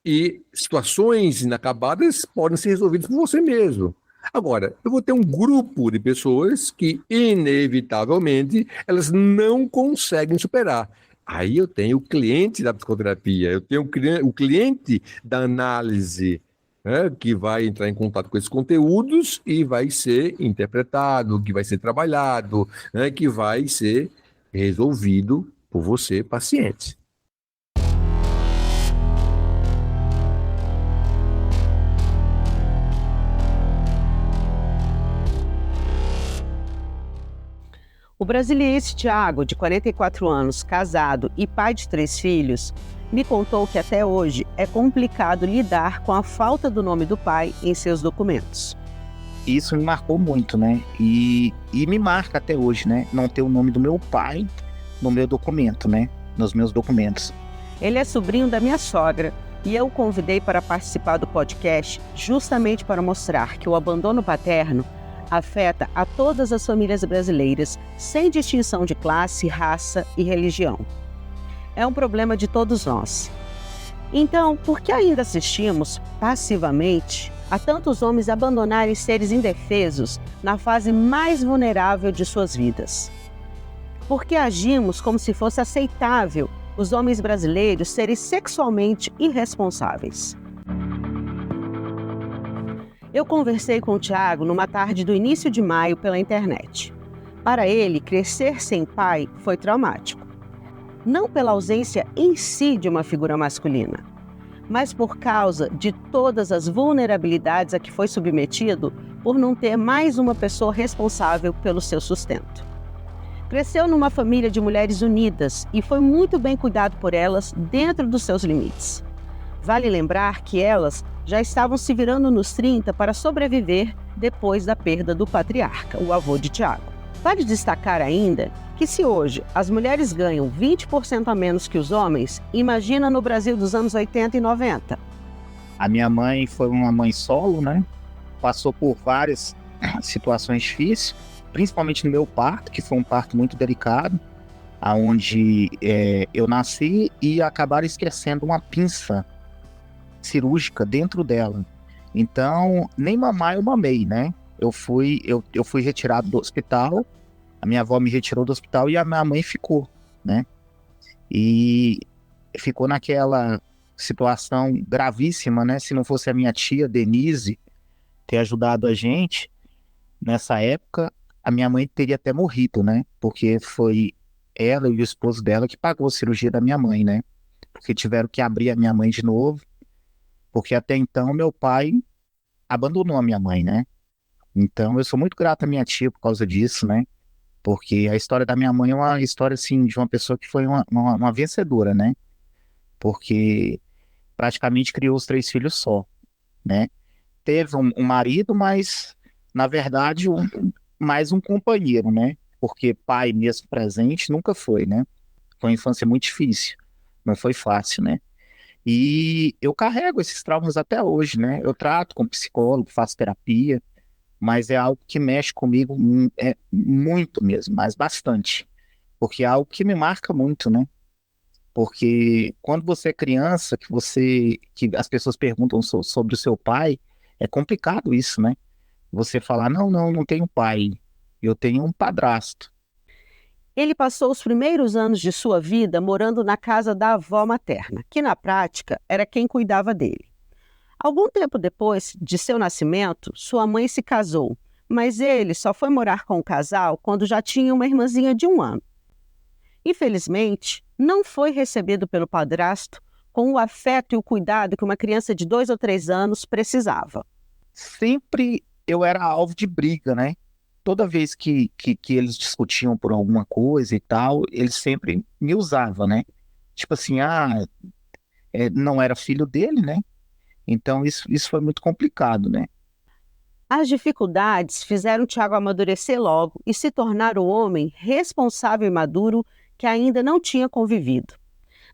e situações inacabadas podem ser resolvidas por você mesmo. Agora, eu vou ter um grupo de pessoas que, inevitavelmente, elas não conseguem superar. Aí eu tenho o cliente da psicoterapia, eu tenho o cliente da análise, né, que vai entrar em contato com esses conteúdos e vai ser interpretado, que vai ser trabalhado, né, que vai ser resolvido por você, paciente. O brasiliense Tiago, de 44 anos, casado e pai de 3 filhos, me contou que até hoje é complicado lidar com a falta do nome do pai em seus documentos. Isso me marcou muito, né? E me marca até hoje, né? Não ter o nome do meu pai no meu documento, né? Nos meus documentos. Ele é sobrinho da minha sogra e eu o convidei para participar do podcast justamente para mostrar que o abandono paterno afeta a todas as famílias brasileiras, sem distinção de classe, raça e religião. É um problema de todos nós. Então, por que ainda assistimos, passivamente, a tantos homens abandonarem seres indefesos na fase mais vulnerável de suas vidas? Por que agimos como se fosse aceitável os homens brasileiros serem sexualmente irresponsáveis? Eu conversei com o Tiago numa tarde do início de maio pela internet. Para ele, crescer sem pai foi traumático. Não pela ausência em si de uma figura masculina, mas por causa de todas as vulnerabilidades a que foi submetido por não ter mais uma pessoa responsável pelo seu sustento. Cresceu numa família de mulheres unidas e foi muito bem cuidado por elas dentro dos seus limites. Vale lembrar que elas já estavam se virando nos 30 para sobreviver depois da perda do patriarca, o avô de Tiago. Vale destacar ainda que se hoje as mulheres ganham 20% a menos que os homens, imagina no Brasil dos anos 80 e 90. A minha mãe foi uma mãe solo, né? Passou por várias situações difíceis, principalmente no meu parto, que foi um parto muito delicado, onde eu nasci e acabaram esquecendo uma pinça cirúrgica dentro dela. Então, nem mamar eu mamei, né? Eu fui retirado do hospital, a minha avó me retirou do hospital e a minha mãe ficou, né? E ficou naquela situação gravíssima, né? Se não fosse a minha tia, Denise, ter ajudado a gente nessa época, a minha mãe teria até morrido, né? Porque foi ela e o esposo dela que pagou a cirurgia da minha mãe, né? Porque tiveram que abrir a minha mãe de novo, porque até então meu pai abandonou a minha mãe, né? Então eu sou muito grato à minha tia por causa disso, né? Porque a história da minha mãe é uma história, assim, de uma pessoa que foi uma vencedora, né? Porque praticamente criou os 3 filhos só, né? Teve um marido, mas, na verdade, mais um companheiro, né? Porque pai mesmo presente nunca foi, né? Foi uma infância muito difícil. não foi fácil, né? E eu carrego esses traumas até hoje, né? Eu trato com psicólogo, faço terapia, mas é algo que mexe comigo muito mesmo, mas bastante. Porque é algo que me marca muito, né? Porque quando você é criança, que as pessoas perguntam sobre o seu pai, é complicado isso, né? Você falar, não, não, não tenho pai, eu tenho um padrasto. Ele passou os primeiros anos de sua vida morando na casa da avó materna, que na prática era quem cuidava dele. Algum tempo depois de seu nascimento, sua mãe se casou, mas ele só foi morar com o casal quando já tinha uma irmãzinha de 1 ano. Infelizmente, não foi recebido pelo padrasto com o afeto e o cuidado que uma criança de 2 ou 3 anos precisava. Sempre eu era alvo de briga, né? Toda vez que eles discutiam por alguma coisa e tal, eles sempre me usavam, né? Tipo assim, não era filho dele, né? Então isso foi muito complicado, né? As dificuldades fizeram Tiago amadurecer logo e se tornar o homem responsável e maduro que ainda não tinha convivido.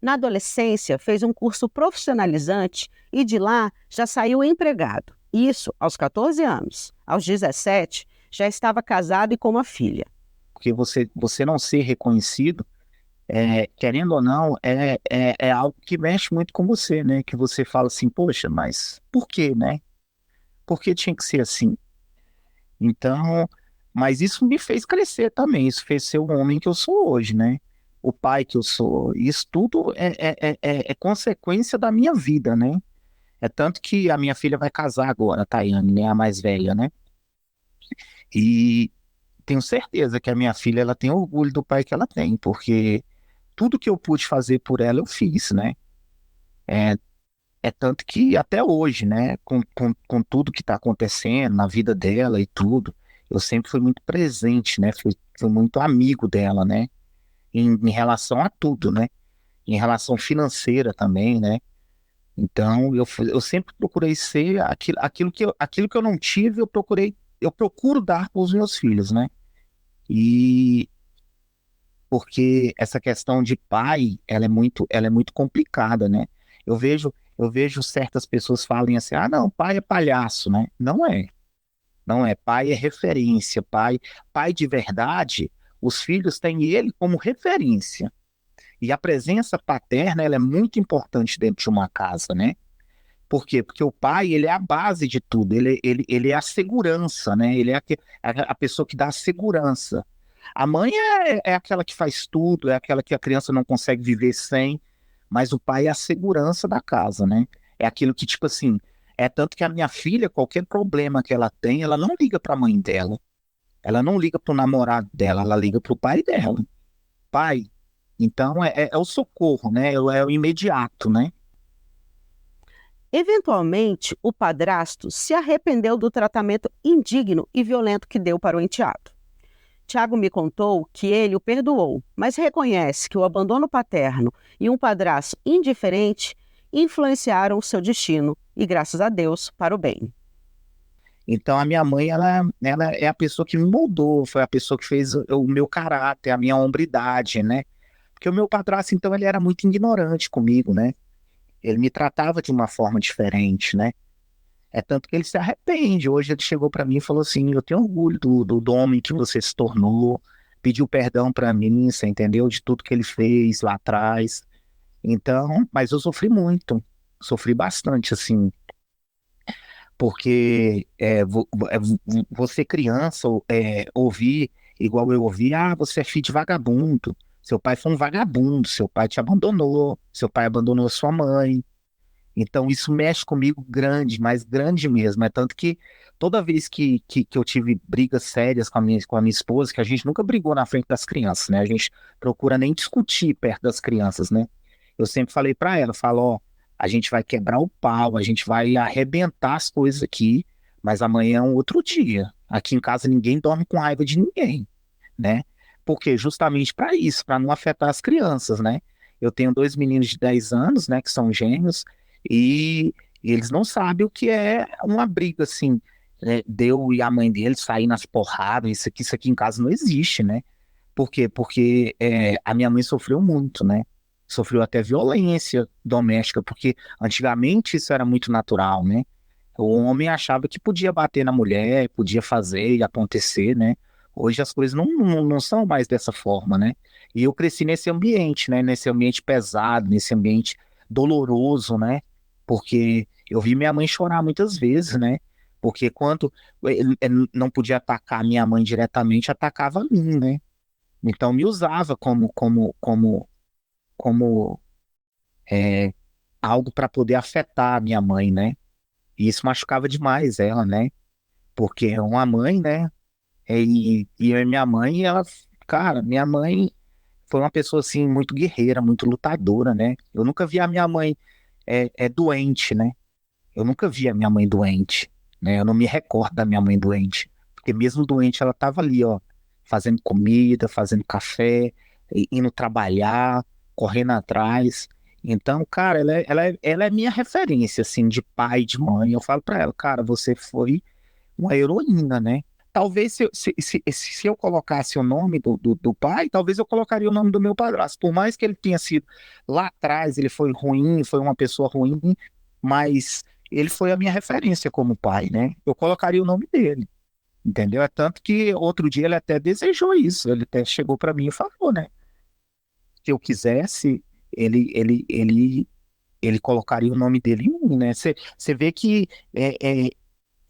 Na adolescência, fez um curso profissionalizante e de lá já saiu empregado. Isso aos 14 anos. Aos 17, já estava casado e com uma filha. Porque você não ser reconhecido, querendo ou não, é algo que mexe muito com você, né? Que você fala assim, poxa, mas por quê, né? Por que tinha que ser assim? Então, mas isso me fez crescer também, isso fez ser o homem que eu sou hoje, né? O pai que eu sou. Isso tudo é consequência da minha vida, né? É tanto que a minha filha vai casar agora, a Tayane, né? A mais velha, né? E tenho certeza que a minha filha, ela tem orgulho do pai que ela tem, porque tudo que eu pude fazer por ela, eu fiz, né? É, é tanto que até hoje, né? Com tudo que está acontecendo na vida dela e tudo, eu sempre fui muito presente, né? Fui muito amigo dela, né? Em relação a tudo, né? Em relação financeira também, né? Então, eu sempre procurei ser aquilo que eu não tive, eu procuro dar para os meus filhos, né? E porque essa questão de pai, ela é muito complicada, né? Eu vejo certas pessoas falem assim, não, pai é palhaço, né? Não é, pai é referência, pai de verdade, os filhos têm ele como referência. E a presença paterna, ela é muito importante dentro de uma casa, né? Por quê? Porque o pai, ele é a base de tudo, ele é a segurança, né? Ele é a pessoa que dá a segurança. A mãe é aquela que faz tudo, é aquela que a criança não consegue viver sem, mas o pai é a segurança da casa, né? É aquilo que, tipo assim, é tanto que a minha filha, qualquer problema que ela tem, ela não liga para a mãe dela, ela não liga para o namorado dela, ela liga para o pai dela. Pai, então é o socorro, né? É o imediato, né? Eventualmente, o padrasto se arrependeu do tratamento indigno e violento que deu para o enteado. Tiago me contou que ele o perdoou, mas reconhece que o abandono paterno e um padrasto indiferente influenciaram o seu destino e, graças a Deus, para o bem. Então, a minha mãe, ela é a pessoa que me moldou, foi a pessoa que fez o meu caráter, a minha hombridade, né? Porque o meu padrasto, então, ele era muito ignorante comigo, né? Ele me tratava de uma forma diferente, né? É tanto que ele se arrepende. Hoje ele chegou para mim e falou assim: eu tenho orgulho do homem que você se tornou, pediu perdão para mim, você entendeu? De tudo que ele fez lá atrás. Então, mas eu sofri bastante, assim, porque você criança, ouvir igual eu ouvi, você é filho de vagabundo, seu pai foi um vagabundo, seu pai te abandonou, seu pai abandonou sua mãe. Então isso mexe comigo grande, mas grande mesmo. É tanto que toda vez que eu tive brigas sérias com a minha esposa, que a gente nunca brigou na frente das crianças, né? A gente procura nem discutir perto das crianças, né? Eu sempre falei para ela, falo, ó, a gente vai quebrar o pau, a gente vai arrebentar as coisas aqui, mas amanhã é um outro dia. Aqui em casa ninguém dorme com raiva de ninguém, né? Porque justamente para isso, para não afetar as crianças, né? Eu tenho 2 meninos de 10 anos, né, que são gêmeos, e eles não sabem o que é uma briga assim, né? De eu e a mãe deles sair nas porradas, isso aqui em casa não existe, né? Por quê? Porque a minha mãe sofreu muito, né? sofreu até violência doméstica, porque antigamente isso era muito natural, né? O homem achava que podia bater na mulher, podia fazer e acontecer, né? Hoje as coisas não são mais dessa forma, né? E eu cresci nesse ambiente, né? Nesse ambiente pesado, nesse ambiente doloroso, né? Porque eu vi minha mãe chorar muitas vezes, né? Porque quando ele não podia atacar minha mãe diretamente, atacava a mim, né? Então me usava como é, algo para poder afetar a minha mãe, né? E isso machucava demais ela, né? Porque é uma mãe, né? E eu e minha mãe, ela, cara, minha mãe foi uma pessoa assim muito guerreira, muito lutadora, né? Eu nunca vi a minha mãe doente, né? Eu nunca vi a minha mãe doente, né? Eu não me recordo da minha mãe doente, porque mesmo doente ela tava ali, ó, fazendo comida, fazendo café, indo trabalhar, correndo atrás. Então, cara, ela é minha referência, assim, de pai, de mãe. Eu falo pra ela, cara, você foi uma heroína, né? Talvez se eu colocasse o nome do pai, talvez eu colocaria o nome do meu padrasto. Por mais que ele tenha sido lá atrás, ele foi ruim, foi uma pessoa ruim, mas ele foi a minha referência como pai, né? Eu colocaria o nome dele, entendeu? É tanto que outro dia ele até desejou isso, ele até chegou para mim e falou, né? Se eu quisesse, ele colocaria o nome dele em mim, né? Você vê que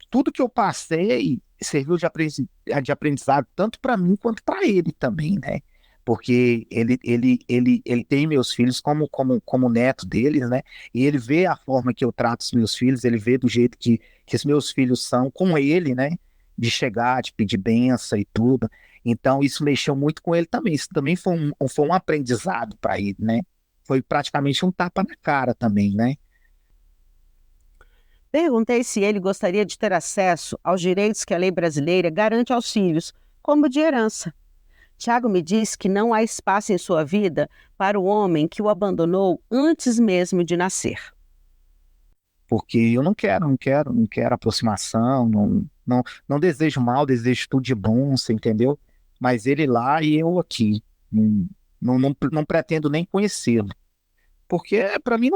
tudo que eu passei serviu de aprendizado tanto para mim quanto para ele também, né? Porque ele tem meus filhos como neto deles, né? E ele vê a forma que eu trato os meus filhos, ele vê do jeito que os meus filhos são com ele, né? De chegar, de pedir bênção e tudo. Então, isso mexeu muito com ele também. Isso também foi um aprendizado para ele, né? Foi praticamente um tapa na cara também, né? Perguntei se ele gostaria de ter acesso aos direitos que a lei brasileira garante aos filhos, como de herança. Tiago me disse que não há espaço em sua vida para o homem que o abandonou antes mesmo de nascer. Porque eu não quero aproximação, não desejo mal, desejo tudo de bom, você entendeu? Mas ele lá e eu aqui. Não pretendo nem conhecê-lo. Porque para mim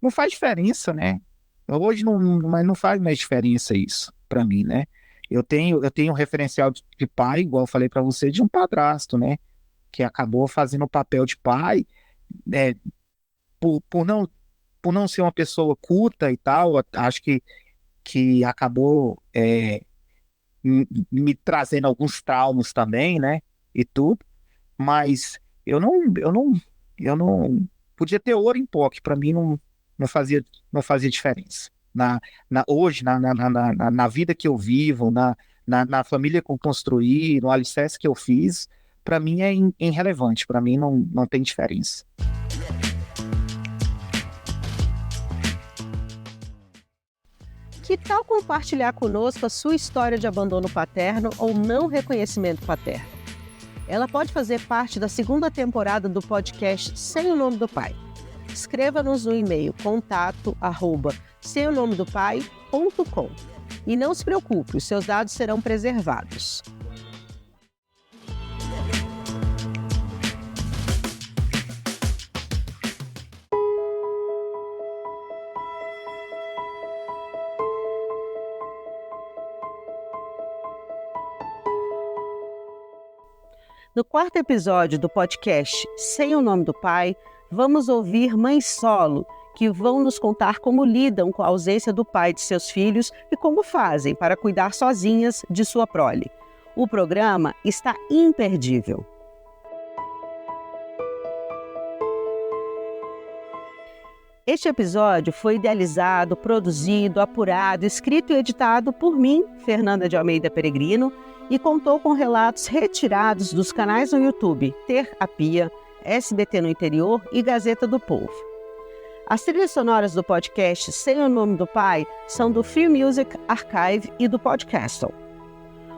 não faz diferença, né? Hoje mas não faz mais diferença isso para mim, né? Eu tenho um referencial de pai, igual eu falei para você, de um padrasto, né? Que acabou fazendo o papel de pai, né? Por não ser uma pessoa culta e tal, acho que acabou me trazendo alguns traumas também, né? E tudo. Mas eu não podia ter ouro em pó, que para mim não fazia diferença. Hoje, na vida que eu vivo, na família que eu construí, no alicerce que eu fiz, para mim é irrelevante, para mim não tem diferença. Que tal compartilhar conosco a sua história de abandono paterno ou não reconhecimento paterno? Ela pode fazer parte da segunda temporada do podcast Sem o Nome do Pai. Escreva-nos no e-mail contato@semonomedopai.com. E não se preocupe, os seus dados serão preservados. No quarto episódio do podcast Sem o Nome do Pai, vamos ouvir mães solo, que vão nos contar como lidam com a ausência do pai de seus filhos e como fazem para cuidar sozinhas de sua prole. O programa está imperdível. Este episódio foi idealizado, produzido, apurado, escrito e editado por mim, Fernanda de Almeida Peregrino, e contou com relatos retirados dos canais no YouTube Ter a Pia, SBT no Interior e Gazeta do Povo. As trilhas sonoras do podcast Sem o Nome do Pai são do Free Music Archive e do Podcastle.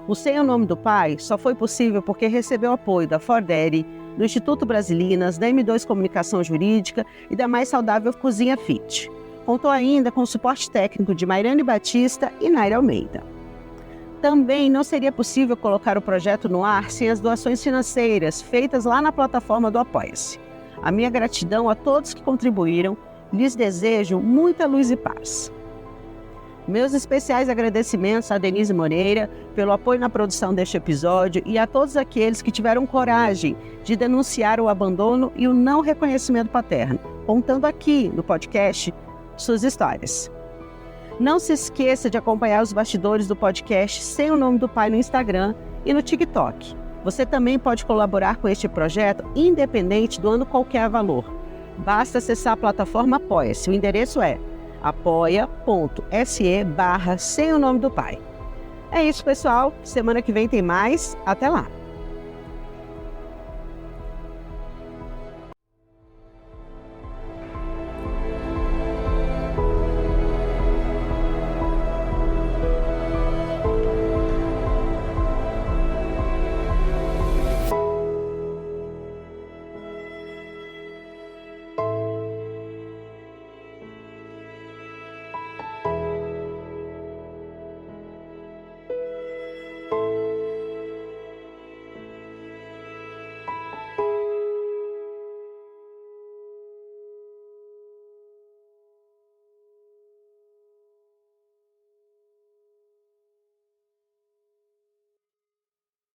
O Sem o Nome do Pai só foi possível porque recebeu apoio da Fordere, do Instituto Brasilinas, da M2 Comunicação Jurídica e da Mais Saudável Cozinha Fit. Contou ainda com o suporte técnico de Mairane Batista e Naira Almeida. Também não seria possível colocar o projeto no ar sem as doações financeiras feitas lá na plataforma do Apoia-se. A minha gratidão a todos que contribuíram. Lhes desejo muita luz e paz. Meus especiais agradecimentos a Denise Moreira pelo apoio na produção deste episódio e a todos aqueles que tiveram coragem de denunciar o abandono e o não reconhecimento paterno, contando aqui no podcast suas histórias. Não se esqueça de acompanhar os bastidores do podcast Sem o Nome do Pai no Instagram e no TikTok. Você também pode colaborar com este projeto independente doando qualquer valor. Basta acessar a plataforma Apoia-se. O endereço é apoia.se/Sem o Nome do Pai. É isso, pessoal. Semana que vem tem mais. Até lá!